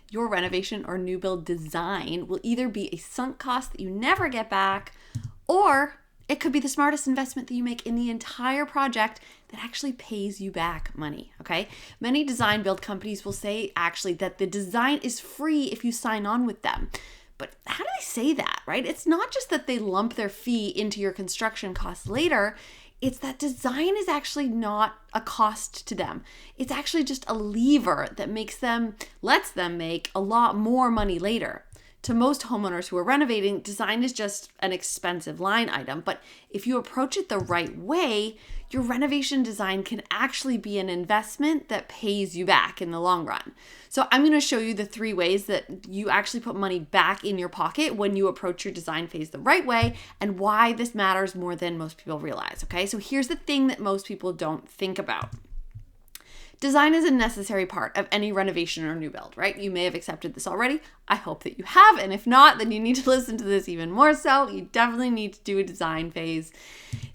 your renovation or new build design will either be a sunk cost that you never get back, or it could be the smartest investment that you make in the entire project that actually pays you back money, okay? Many design build companies will say actually that the design is free if you sign on with them. But how do they say that, right? It's not just that they lump their fee into your construction costs later. It's that design is actually not a cost to them. It's actually just a lever that lets them make a lot more money later. To most homeowners who are renovating, design is just an expensive line item. But if you approach it the right way, your renovation design can actually be an investment that pays you back in the long run. So I'm going to show you the 3 ways that you actually put money back in your pocket when you approach your design phase the right way, and why this matters more than most people realize, okay? So here's the thing that most people don't think about. Design is a necessary part of any renovation or new build, right? You may have accepted this already. I hope that you have. And if not, then you need to listen to this even more so. You definitely need to do a design phase.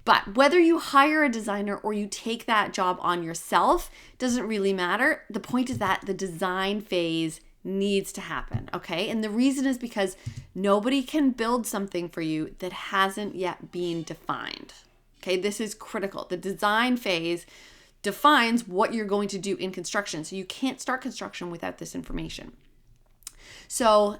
But whether you hire a designer or you take that job on yourself doesn't really matter. The point is that the design phase needs to happen, okay? And the reason is because nobody can build something for you that hasn't yet been defined, okay? This is critical. The design phase defines what you're going to do in construction. So you can't start construction without this information. So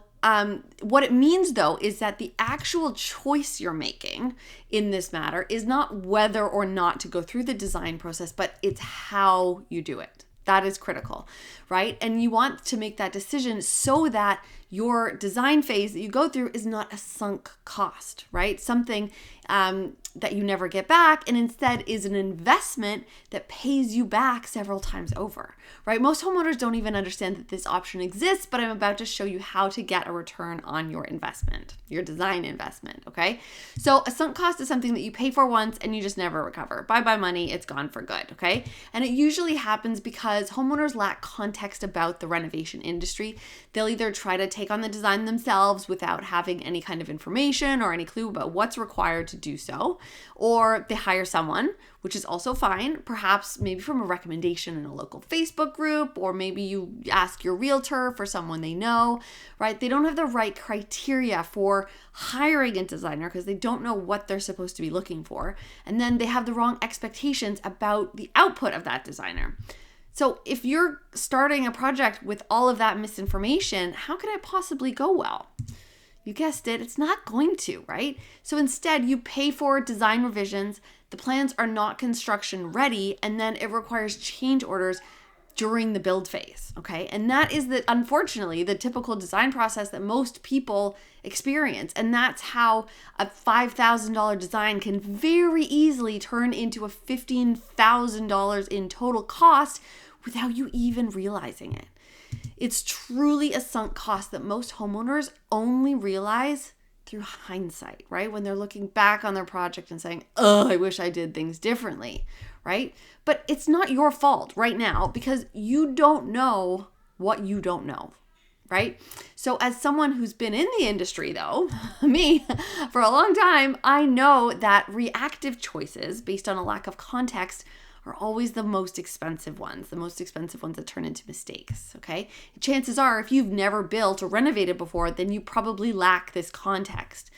what it means though is that the actual choice you're making in this matter is not whether or not to go through the design process, but it's how you do it. That is critical, right? And you want to make that decision so that your design phase that you go through is not a sunk cost, right? Something that you never get back, and instead is an investment that pays you back several times over, right? Most homeowners don't even understand that this option exists, but I'm about to show you how to get a return on your investment, your design investment, okay? So a sunk cost is something that you pay for once and you just never recover. Bye-bye money, it's gone for good, okay? And it usually happens because homeowners lack context about the renovation industry. They'll either try to take on the design themselves without having any kind of information or any clue about what's required to do so, or they hire someone, which is also fine, perhaps maybe from a recommendation in a local Facebook group, or maybe you ask your realtor for someone they know, right? They don't have the right criteria for hiring a designer because they don't know what they're supposed to be looking for. And then they have the wrong expectations about the output of that designer. So if you're starting a project with all of that misinformation, how can it possibly go well? You guessed it, it's not going to, right? So instead, you pay for design revisions, the plans are not construction ready, and then it requires change orders during the build phase, okay? And that is, unfortunately, the typical design process that most people experience. And that's how a $5,000 design can very easily turn into a $15,000 in total cost without you even realizing it. It's truly a sunk cost that most homeowners only realize through hindsight, right? When they're looking back on their project and saying, oh, I wish I did things differently, right? But it's not your fault right now because you don't know what you don't know, right? So as someone who's been in the industry though, me, for a long time, I know that reactive choices based on a lack of context are always the most expensive ones that turn into mistakes, okay? Chances are, if you've never built or renovated before, then you probably lack this context.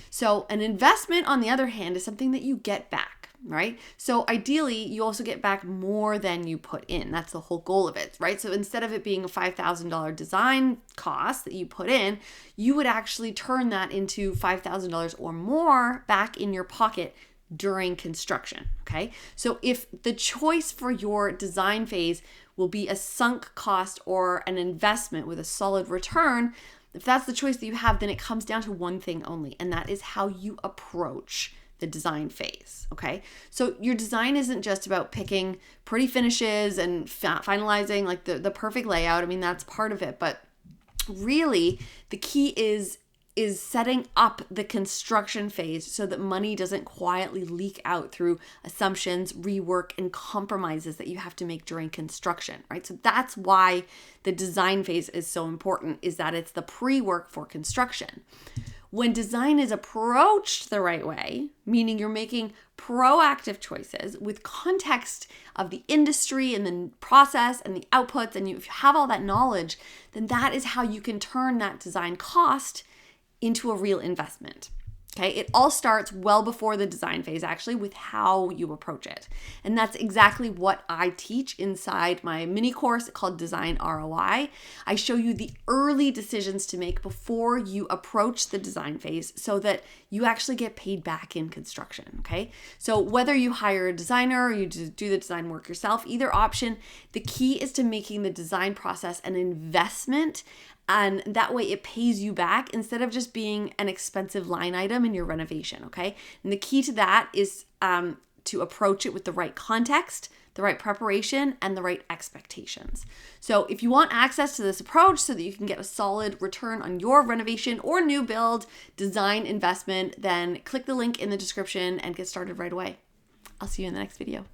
So an investment, on the other hand, is something that you get back, right? So ideally, you also get back more than you put in. That's the whole goal of it, right? So instead of it being a $5,000 design cost that you put in, you would actually turn that into $5,000 or more back in your pocket during construction, okay? So if the choice for your design phase will be a sunk cost or an investment with a solid return, if that's the choice that you have, then it comes down to one thing only, and that is how you approach the design phase, okay? So your design isn't just about picking pretty finishes and finalizing like the perfect layout. I mean, that's part of it, but really the key is setting up the construction phase so that money doesn't quietly leak out through assumptions, rework, and compromises that you have to make during construction, right? So that's why the design phase is so important, is that it's the pre-work for construction. When design is approached the right way, meaning you're making proactive choices with context of the industry and the process and the outputs, and if you have all that knowledge, then that is how you can turn that design cost into a real investment. Okay, it all starts well before the design phase, actually, with how you approach it. And that's exactly what I teach inside my mini course called Design ROI. I show you the early decisions to make before you approach the design phase so that you actually get paid back in construction. Okay, so whether you hire a designer or you do the design work yourself, either option, the key is to making the design process an investment. And that way it pays you back instead of just being an expensive line item in your renovation, okay? And the key to that is to approach it with the right context, the right preparation, and the right expectations. So if you want access to this approach so that you can get a solid return on your renovation or new build design investment, then click the link in the description and get started right away. I'll see you in the next video.